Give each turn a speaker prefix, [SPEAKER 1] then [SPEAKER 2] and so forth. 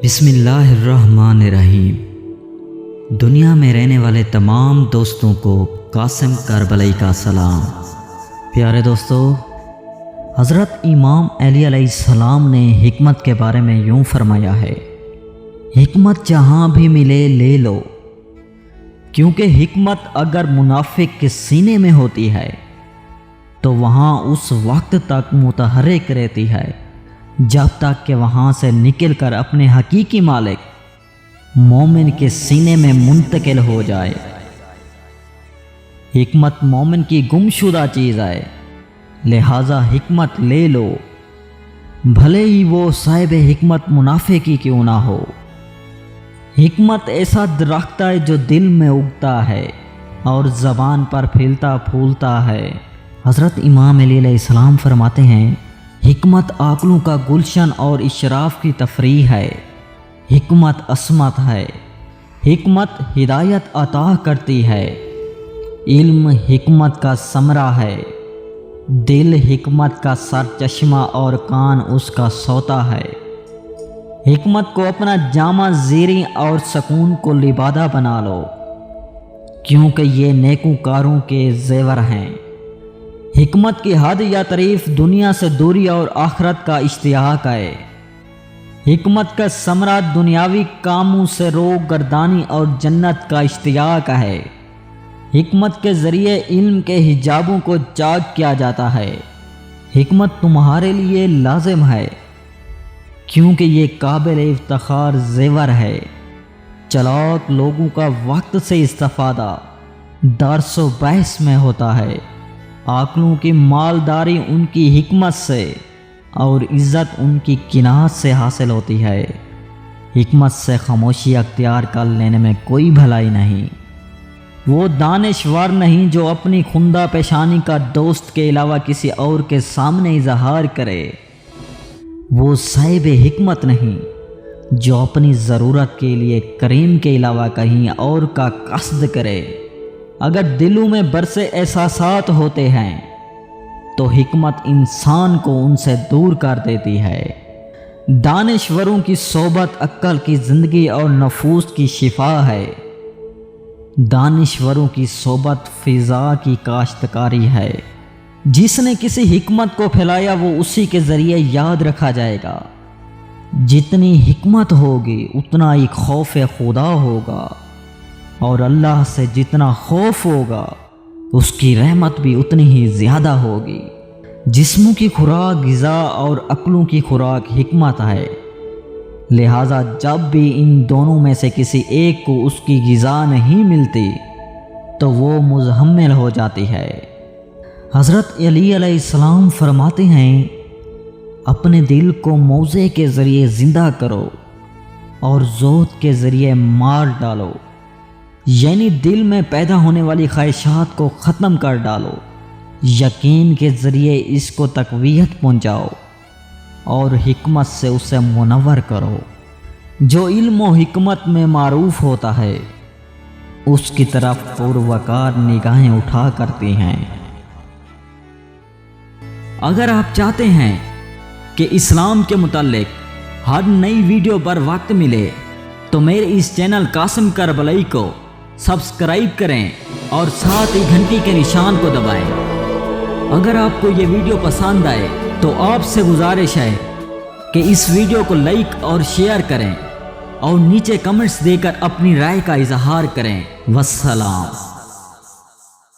[SPEAKER 1] بسم اللہ الرحمن الرحیم۔ دنیا میں رہنے والے تمام دوستوں کو قاسم کربلائی کا سلام۔ پیارے دوستو، حضرت امام علی علیہ السلام نے حکمت کے بارے میں یوں فرمایا ہے، حکمت جہاں بھی ملے لے لو، کیونکہ حکمت اگر منافق کے سینے میں ہوتی ہے تو وہاں اس وقت تک متحرک رہتی ہے جب تک کہ وہاں سے نکل کر اپنے حقیقی مالک مومن کے سینے میں منتقل ہو جائے۔ حکمت مومن کی گمشدہ چیز ہے، لہذا حکمت لے لو، بھلے ہی وہ صاحب حکمت منافق ہی کیوں نہ ہو۔ حکمت ایسا درخت ہے جو دل میں اگتا ہے اور زبان پر پھیلتا پھولتا ہے۔ حضرت امام علی علیہ السلام فرماتے ہیں، حکمت عقلوں کا گلشن اور اشراف کی تفریح ہے، حکمت عصمت ہے، حکمت ہدایت عطا کرتی ہے، علم حکمت کا ثمرہ ہے، دل حکمت کا سرچشمہ اور کان اس کا سوتا ہے۔ حکمت کو اپنا جامہ زیریں اور سکون کو لبادہ بنا لو، کیونکہ یہ نیکوکاروں کے زیور ہیں۔ حکمت کی حد یا تعریف دنیا سے دوری اور آخرت کا اشتیاق ہے۔ حکمت کا ثمرہ دنیاوی کاموں سے روک گردانی اور جنت کا اشتیاق ہے۔ حکمت کے ذریعے علم کے حجابوں کو چاک کیا جاتا ہے۔ حکمت تمہارے لیے لازم ہے، کیونکہ یہ قابل افتخار زیور ہے۔ چلاک لوگوں کا وقت سے استفادہ درس و بحث میں ہوتا ہے، عقلوں کی مالداری ان کی حکمت سے اور عزت ان کی قناعت سے حاصل ہوتی ہے۔ حکمت سے خاموشی اختیار کر لینے میں کوئی بھلائی نہیں۔ وہ دانشور نہیں جو اپنی خندہ پیشانی کا دوست کے علاوہ کسی اور کے سامنے اظہار کرے۔ وہ صاحب حکمت نہیں جو اپنی ضرورت کے لیے کریم کے علاوہ کہیں اور کا قصد کرے۔ اگر دلوں میں برسے احساسات ہوتے ہیں تو حکمت انسان کو ان سے دور کر دیتی ہے۔ دانشوروں کی صحبت عقل کی زندگی اور نفوس کی شفا ہے۔ دانشوروں کی صحبت فضا کی کاشتکاری ہے۔ جس نے کسی حکمت کو پھیلایا وہ اسی کے ذریعے یاد رکھا جائے گا۔ جتنی حکمت ہوگی اتنا ہی خوف خدا ہوگا، اور اللہ سے جتنا خوف ہوگا اس کی رحمت بھی اتنی ہی زیادہ ہوگی۔ جسموں کی خوراک غذا اور عقلوں کی خوراک حکمت ہے، لہذا جب بھی ان دونوں میں سے کسی ایک کو اس کی غذا نہیں ملتی تو وہ مزمل ہو جاتی ہے۔ حضرت علی علیہ السلام فرماتے ہیں، اپنے دل کو موزے کے ذریعے زندہ کرو اور زہد کے ذریعے مار ڈالو، یعنی دل میں پیدا ہونے والی خواہشات کو ختم کر ڈالو، یقین کے ذریعے اس کو تقویت پہنچاؤ اور حکمت سے اسے منور کرو۔ جو علم و حکمت میں معروف ہوتا ہے اس کی طرف پروقار نگاہیں اٹھا کرتی ہیں۔ اگر آپ چاہتے ہیں کہ اسلام کے متعلق ہر نئی ویڈیو پر وقت ملے تو میرے اس چینل قاسم کربلائی کو سبسکرائب کریں اور ساتھ ہی گھنٹی کے نشان کو دبائیں۔ اگر آپ کو یہ ویڈیو پسند آئے تو آپ سے گزارش ہے کہ اس ویڈیو کو لائک اور شیئر کریں اور نیچے کمنٹس دے کر اپنی رائے کا اظہار کریں۔ والسلام۔